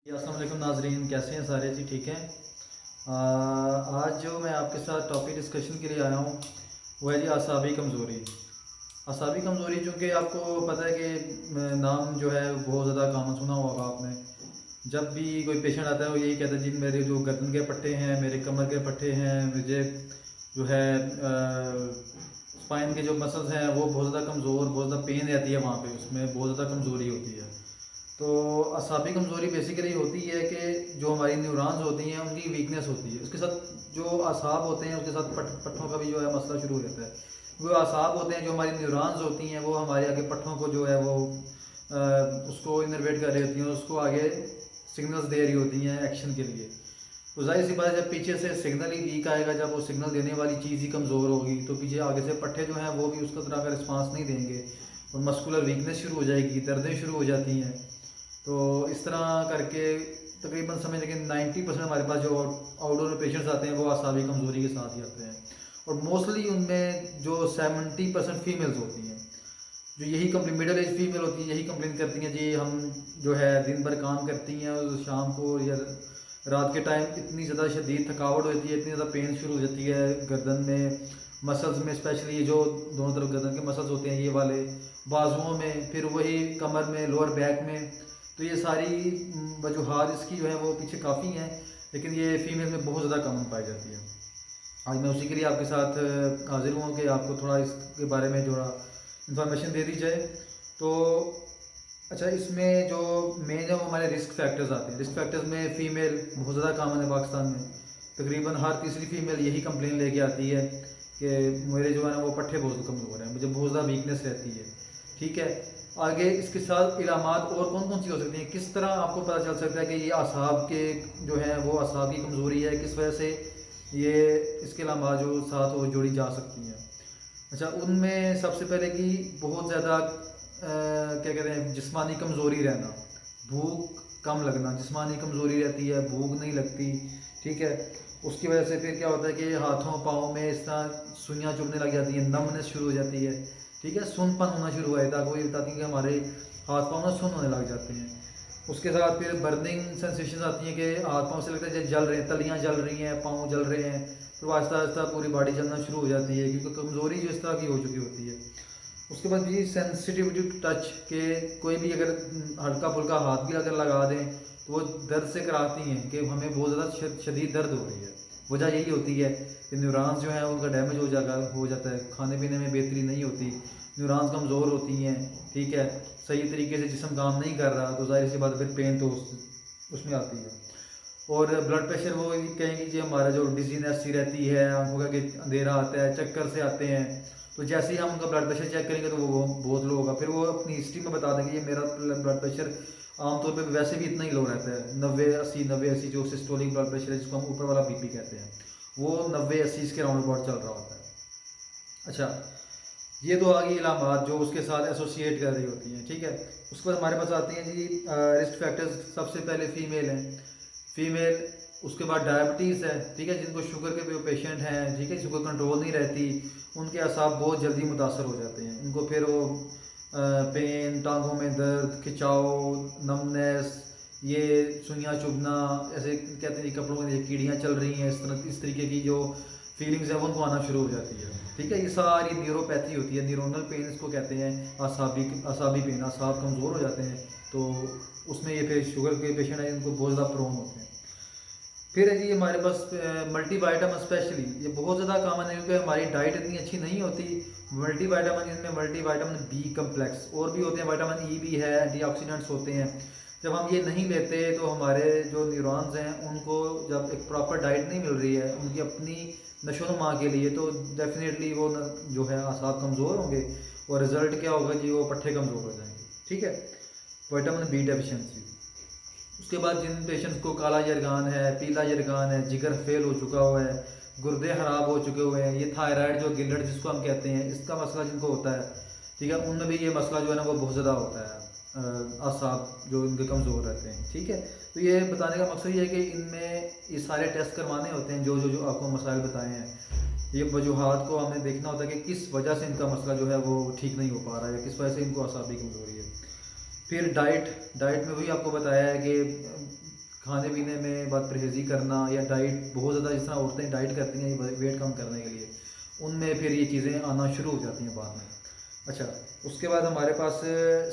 अस्सलाम वालेकुम नाजरीन, कैसे हैं सारे जी? ठीक हैं। आज जो मैं आपके साथ टॉपिक डिस्कशन के लिए आया हूँ वो है जी आसाबी कमज़ोरी। आसाबी कमज़ोरी चूँकि आपको पता है कि नाम जो है बहुत ज़्यादा कॉमन सुना होगा आपने। जब भी कोई पेशेंट आता है वो यही कहता है जी मेरे जो गर्दन के पट्टे हैं, मेरे कमर के पट्टे हैं, मुझे जो है स्पाइन के जो मसल्स हैं वो बहुत ज़्यादा कमज़ोर, बहुत ज़्यादा पेन रहती है वहाँ पे, उसमें बहुत ज़्यादा कमज़ोरी होती है। तो असाबी कमज़ोरी बेसिकली होती है कि जो हमारी न्यूरॉन्स होती हैं उनकी वीकनेस होती है, उसके साथ जो आसाब होते हैं उसके साथ पट्ठों का भी जो है मसला शुरू हो जाता है। वो आसाब होते हैं जो हमारी न्यूरॉन्स होती हैं वो हमारे आगे पट्ठों को जो है वो उसको इनर्वेट कर रही होती हैं, उसको आगे सिग्नल्स दे रही होती हैं एक्शन के लिए। तो जाहिर सी बात है जब पीछे से सिग्नल ही वीक आएगा, जब वो सिग्नल देने वाली चीज़ ही कमज़ोर होगी तो पीछे आगे से पट्ठे जो हैं वो भी उसका तरह का रिस्पांस नहीं देंगे और मस्कुलर वीकनेस शुरू हो जाएगी, दर्दें शुरू हो जाती हैं। तो इस तरह करके तकरीबन समझ लेकिन 90% हमारे पास जो आउटडोर में पेशेंट्स आते हैं वो आसाबी कमज़ोरी के साथ ही आते हैं। और मोस्टली उनमें जो 70% फीमेल्स होती हैं, जो यही कंप्लेन मिडिल एज फीमेल होती है, यही कंप्लेन करती हैं जी हम जो है दिन भर काम करती हैं और शाम को या रात के टाइम इतनी ज़्यादा शदीद थकावट होती है, इतनी ज़्यादा पेन शुरू हो जाती है गर्दन में, मसल्स में, स्पेशली ये जो दोनों तरफ गर्दन के मसल्स होते हैं ये वाले, बाजुओं में, फिर वही कमर में, लोअर बैक में। तो ये सारी वजूहात इसकी जो है वो पीछे काफ़ी हैं, लेकिन ये फीमेल में बहुत ज़्यादा कम पाई जाती है। आज मैं उसी के लिए आपके साथ हाजिर हुआ कि आपको थोड़ा इसके बारे में जो इंफॉर्मेशन दे दी जाए। तो अच्छा, इसमें जो मेन है वो हमारे रिस्क फैक्टर्स आते हैं। रिस्क फैक्टर्स में फ़ीमेल बहुत ज़्यादा कॉमन है पाकिस्तान में। तकरीबन हर तीसरी फीमेल यही कंप्लेन लेके आती है कि मेरे जो है ना वो पट्ठे बहुत कमज़ोर हैं, मुझे बहुत ज़्यादा वीकनेस रहती है। ठीक है, आगे इसके साथ इलामात और कौन कौन सी हो सकती हैं, किस तरह आपको पता चल सकता है कि ये असाब के जो है वो असाब की कमज़ोरी है, किस वजह से ये इसके अलावा जो साथ वो जोड़ी जा सकती हैं। अच्छा, उनमें सबसे पहले कि बहुत ज़्यादा क्या कहते हैं जिस्मानी कमज़ोरी रहना, भूख कम लगना, जिस्मानी कमज़ोरी रहती है, भूख नहीं लगती। ठीक है, उसकी वजह से फिर क्या होता है कि हाथों पाँव में इस तरह सुइयाँ चुभने लग जाती हैं, नमनेस शुरू हो जाती है। ठीक है, सुनपन होना शुरू हो जाता है, कोई बताती है कि हमारे हाथ पाँव ना सुन होने लग जाते हैं। उसके साथ फिर बर्निंग सेंसेशन आती है कि हाथ पाँव से लगता है जैसे जल रहे हैं, तलियाँ जल रही हैं, पाँव जल रहे हैं। फिर वो आहिस्ता आहिस्ता पूरी बॉडी जलना शुरू हो जाती है क्योंकि कमज़ोरी जो इस तरह की हो चुकी होती है। उसके बाद ये सेंसिटिविटी टच के कोई भी अगर हल्का फुल्का हाथ भी अगर लगा दें तो वो दर्द से कराती हैं कि हमें बहुत ज़्यादा शदीद दर्द हो रही है। वजह यही होती है कि न्यूरॉन्स जो है उनका डैमेज हो जाता है, खाने पीने में बेहतरी नहीं होती, न्यूरॉन्स कमज़ोर होती हैं। ठीक है, सही तरीके से जिस्म काम नहीं कर रहा तो जाहिर सी बात फिर पेन तो उसमें आती है। और ब्लड प्रेशर वो कहेंगे जी हमारा जो डिजीनेस सी रहती है, आंखों का अंधेरा आता है, चक्कर से आते हैं। तो जैसे ही हम उनका ब्लड प्रेशर चेक करेंगे तो वो बहुत लो होगा, फिर वो अपनी हिस्ट्री में बता देंगे ये मेरा ब्लड प्रेशर आमतौर पे वैसे भी इतना ही लो रहता है, 90 80 जो सिस्टोलिक ब्लड प्रेशर है जिसको हम ऊपर वाला बीपी कहते हैं, वो 90 80 इसके राउंड अबाउट चल रहा होता है। अच्छा, ये तो आ गई इलामात जो उसके साथ एसोसिएट कर रही होती हैं। ठीक है, उसके बाद हमारे पास आती हैं जी रिस्क फैक्टर्स। सबसे पहले फीमेल हैं, फीमेल, उसके बाद डायबिटीज़ है। ठीक है, जिनको शुगर के पेशेंट हैं, ठीक है, जिनको कंट्रोल नहीं रहती, उनके असाब बहुत जल्दी मुतासर हो जाते हैं, उनको फिर वो पेन, टांगों में दर्द, खिंचाव, नमनेस, ये सुइयाँ चुभना, ऐसे कहते हैं कपड़ों में ये कीड़ियाँ चल रही हैं, इस तरीके की जो फीलिंग्स है वो उनको आना शुरू हो जाती है। ठीक है, ये सारी न्यूरोपैथी होती है, न्यूरोनल पेन इसको कहते हैं, असाबी पेन, असाब कमज़ोर हो जाते हैं तो उसमें ये फिर शुगर के पेशेंट हैं इनको बहुत ज़्यादा प्रोन होते हैं। फिर है जी हमारे पास मल्टी वाइटामिन, स्पेशली ये बहुत ज़्यादा कॉमन है क्योंकि हमारी डाइट इतनी अच्छी नहीं होती। मल्टी वाइटामिन, इनमें मल्टी वाइटामिन बी कम्प्लेक्स और भी होते हैं, विटामिन ई भी है, एंटीऑक्सीडेंट्स होते हैं। जब हम ये नहीं लेते तो हमारे जो न्यूरॉन्स हैं उनको जब एक प्रॉपर डाइट नहीं मिल रही है उनकी अपनी नशोनुमा के लिए, तो डेफिनेटली वो जो है आसाब कमज़ोर होंगे और रिज़ल्ट क्या होगा जी, वो पट्ठे कमज़ोर हो जाएंगे। ठीक है, विटामिन बी डेफिशिएंसी। उसके बाद जिन पेशेंट्स को काला यरगान है, पीला यरगान है, जिगर फेल हो चुका हुआ है, गुर्दे ख़राब हो चुके हुए हैं, ये थायराइड जो गिल्लड़ जिसको हम कहते हैं इसका मसला जिनको होता है, ठीक है, उनमें भी ये मसला जो है ना वो बहुत ज़्यादा होता है, असाब जो इनके कमज़ोर रहते हैं। ठीक है, तो ये बताने का मकसद ये है कि इनमें ये सारे टेस्ट करवाने होते हैं, जो आपको मसाइल बताए हैं, ये वजूहात को हमें देखना होता है कि किस वजह से इनका मसला जो है वो ठीक नहीं हो पा रहा है, किस वजह से इनको असाबी कमज़ोरी है। फिर डाइट, डाइट में भी आपको बताया है कि खाने पीने में बात परहेज़ी करना या डाइट बहुत ज़्यादा, जिस तरह औरतें डाइट करती हैं वेट कम करने के लिए, उनमें फिर ये चीज़ें आना शुरू हो जाती हैं बाद में। अच्छा, उसके बाद हमारे पास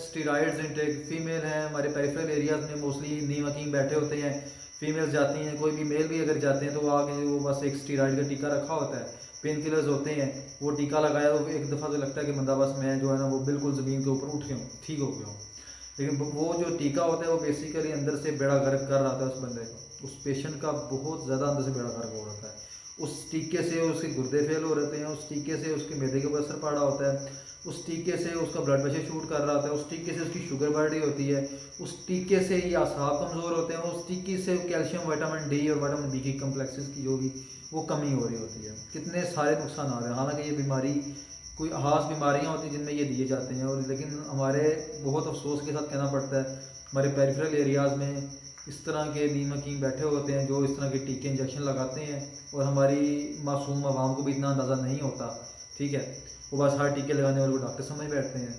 स्टीरॉइड्स इंटेक फीमेल हैं, हमारे पेरिफेरल एरियाज़ में मोस्टली नीम हकीम बैठे होते हैं, फीमेल्स जाती हैं, कोई भी मेल भी अगर जाते हैं तो वो आके वो बस एक स्टीरॉइड का टीका रखा होता है, पेन किलर्स होते हैं, वो टीका लगाया तो एक दफ़ा तो लगता है कि बंदा बस मैं जो है ना वो बिल्कुल ज़मीन के ऊपर उठ गया हूँ, ठीक हो गया हूँ। लेकिन वो जो टीका होता है वो बेसिकली अंदर से बेड़ा गर्क कर रहा था उस बंदे का, उस पेशेंट का बहुत ज़्यादा अंदर से बेड़ा गर्क हो रहा है। उस टीके से उसके गुर्दे फेल हो रहे हैं, उस टीके से उसके मैदे के ऊपर असर पड़ा होता है, उस टीके से उसका ब्लड प्रेशर शूट कर रहा होता है, उस टीके से उसकी शुगर बढ़ रही होती है, उस टीके से ये असाब कमज़ोर होते हैं, उस टीके से कैल्शियम विटामिन डी और विटामिन बी की कम्प्लेक्सेस की जो भी वो कमी हो रही होती है। कितने सारे नुकसान आ रहे हैं, हालांकि ये बीमारी कोई खास बीमारियां होती हैं जिनमें ये दिए जाते हैं, और लेकिन हमारे बहुत अफसोस के साथ कहना पड़ता है हमारे पेरिफेरल एरियाज़ में इस तरह के नीम हकीम बैठे होते हैं जो इस तरह के टीके इंजेक्शन लगाते हैं, और हमारी मासूम आवाम को भी इतना अंदाज़ा नहीं होता, ठीक है, वो बस हर टीके लगाने वाले को डॉक्टर समझ बैठते हैं।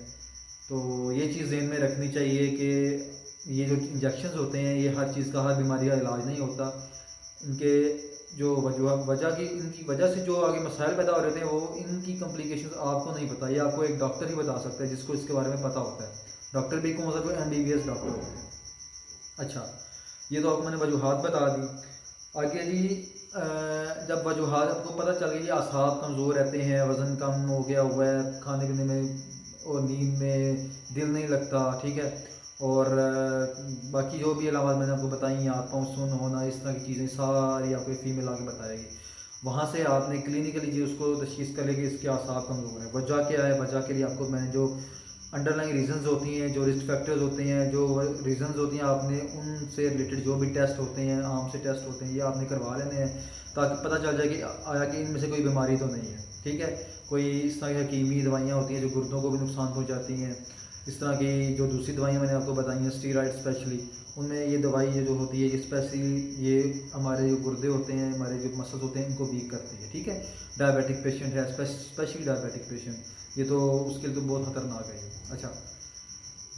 तो ये चीज़ ज़हन में रखनी चाहिए कि ये जो इंजेक्शन होते हैं ये हर चीज़ का, हर बीमारी का इलाज नहीं होता। इनके जो वजह की, इनकी वजह से जो आगे मसाइल पैदा हो रहे थे वो इनकी कम्प्लिकेशंस आपको नहीं पता, ये आपको एक डॉक्टर ही बता सकता है जिसको इसके बारे में पता होता है। डॉक्टर भी कौन सा, जो MBBS डॉक्टर होते हैं। अच्छा, ये तो आपको मैंने वजूहात बता दी। आगे जी, जब वजूहात आपको पता चल गई, असाब कमज़ोर रहते हैं, वज़न कम हो गया हुआ है, खाने पीने में और नींद में दिल नहीं लगता, ठीक है, और बाकी जो भी अलावा मैंने आपको बताई, हाथ पाँव सुन्न होना, इस तरह की चीज़ें सारी आपको फीमेल आके बताएगी। वहाँ से आपने क्लिनिकली जी उसको तशखीस करेगी इसके असाब कमज़ोर है, वजह क्या है, वजह के लिए आपको मैंने जो अंडरलाइंग रीजंस होती हैं, जो रिस्क फैक्टर्स होते हैं, जो रीजंस होती हैं, आपने उनसे रिलेटेड जो भी टेस्ट होते हैं, आम से टेस्ट होते हैं, ये आपने करवा लेने हैं ताकि पता चल जाए कि आया कि इनमें से कोई बीमारी तो नहीं है, ठीक है। कोई इस तरह की हकीमी दवाइयाँ होती हैं जो गुर्दों को भी नुकसान पहुँचाती हैं, इस तरह की जो दूसरी दवाइयाँ मैंने आपको बताई हैं स्टीरॉइड स्पेशली, उनमें ये दवाई ये जो होती है ये स्पेशली ये हमारे जो गुर्दे होते हैं, हमारे जो मसल्स होते हैं, इनको वीक करती है, ठीक है। डायबिटिक पेशेंट है, स्पेशली डायबिटिक पेशेंट, ये तो उसके लिए तो बहुत ख़तरनाक है। अच्छा,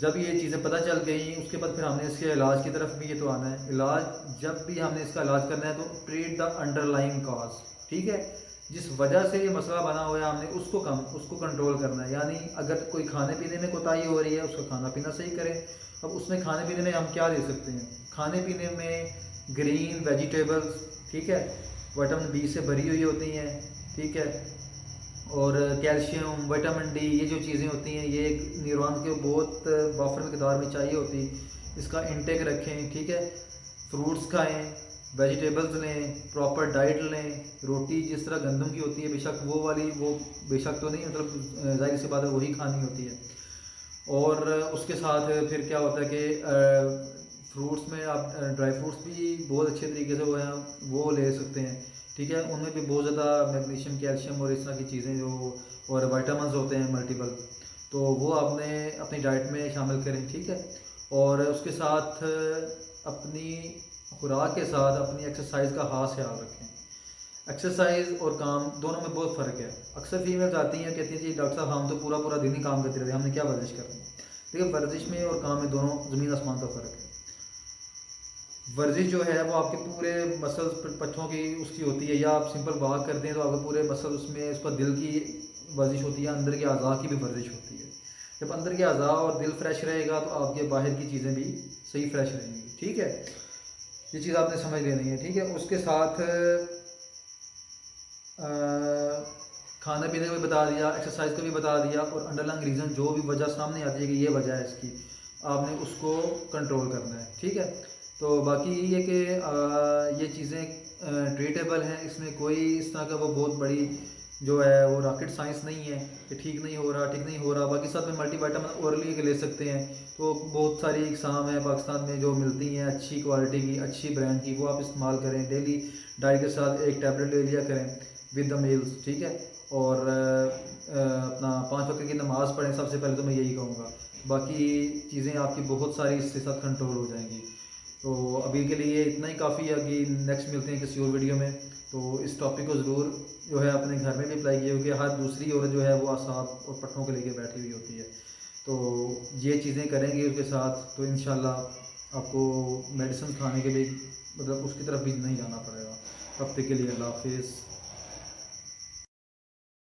जब ये चीज़ें पता चल गई उसके बाद फिर हमने इसके इलाज की तरफ भी ये तो आना है। इलाज जब भी हमने इसका इलाज करना है तो ट्रीट द अंडरलाइंग कॉज, ठीक है, जिस वजह से ये मसला बना हुआ है हमने उसको कंट्रोल करना है। यानी अगर कोई खाने पीने में कोताही हो रही है उसका खाना पीना सही करें। अब उसमें खाने पीने में हम क्या दे सकते हैं, खाने पीने में ग्रीन वेजिटेबल्स, ठीक है, विटामिन बी से भरी हुई होती हैं, ठीक है, और कैल्शियम विटामिन डी, ये जो चीज़ें होती हैं ये न्यूरॉन के बहुत वाफर मकदार में चाहिए होती, इसका इंटेक रखें, ठीक है। फ्रूट्स खाएं, वेजिटेबल्स लें, प्रॉपर डाइट लें, रोटी जिस तरह गंदम की होती है बेशक वो वाली, वो बेशक तो नहीं, मतलब जाहिर सी बात है वही खानी होती है। और उसके साथ फिर क्या होता है कि फ्रूट्स में आप ड्राई फ्रूट्स भी बहुत अच्छे तरीके से वो ले सकते हैं, ठीक है, उनमें भी बहुत ज़्यादा मैग्नीशियम कैल्शियम और इस तरह की चीज़ें जो और विटामिन्स होते हैं मल्टीपल, तो वो आपने अपनी डाइट में शामिल करें, ठीक है। और उसके साथ अपनी खुराक के साथ अपनी एक्सरसाइज का खास ख्याल रखें। एक्सरसाइज और काम दोनों में बहुत फ़र्क है। अक्सर फीमेल्स आती हैं कहती हैं जी डॉक्टर साहब हम तो पूरा पूरा दिन ही काम करते रहते हैं, हमने क्या वर्जिश करनी है। देखिए वर्जिश में और काम में दोनों ज़मीन आसमान का फ़र्क है। वर्जिश जो है वो आपके पूरे मसल्स पट्ठों की उसकी होती है, या आप सिंपल वॉक करते हैं तो आपके पूरे मसल उसमें उसका दिल की वर्जिश होती है, अंदर के अज़ा की भी वर्जिश होती है। जब अंदर के अज़ा और दिल फ्रेश रहेगा तो आपके बाहर की चीज़ें भी सही फ्रेश रहेंगी, ठीक है। ये चीज़ आपने समझ लेनी है, ठीक है। उसके साथ खाने पीने को भी बता दिया, एक्सरसाइज को भी बता दिया, और अंडरलाइंग रीज़न जो भी वजह सामने आती है कि ये वजह है इसकी, आपने उसको कंट्रोल करना है, ठीक है। तो बाकी ये कि ये चीज़ें ट्रीटेबल हैं, इसमें कोई इस तरह का वो बहुत बड़ी जो है वो रॉकेट साइंस नहीं है कि ठीक नहीं हो रहा। बाकी साथ में मल्टी विटामिन ओरली के ले सकते हैं, तो बहुत सारी इकसाम है पाकिस्तान में जो मिलती हैं अच्छी क्वालिटी की, अच्छी ब्रांड की, वो आप इस्तेमाल करें। डेली डाइट के साथ एक टैबलेट ले लिया करें विद द मील्स, ठीक है। और अपना 5 वक्त की नमाज़ पढ़ें, सबसे पहले तो मैं यही कहूँगा। बाकी चीज़ें आपकी बहुत सारी इसके साथ कंट्रोल हो जाएंगी। तो अभी के लिए इतना ही काफ़ी है कि नेक्स्ट मिलते हैं किसी और वीडियो में। तो इस टॉपिक को ज़रूर जो है अपने घर में भी अप्लाई किया, क्योंकि हर दूसरी औरत जो है वो असाब और पट्टों को लेके बैठी हुई होती है। तो ये चीज़ें करेंगे उसके साथ तो इंशाल्लाह आपको मेडिसिन खाने के लिए मतलब उसकी तरफ भी नहीं जाना पड़ेगा। तब तक के लिए अल्लाह हाफिज़।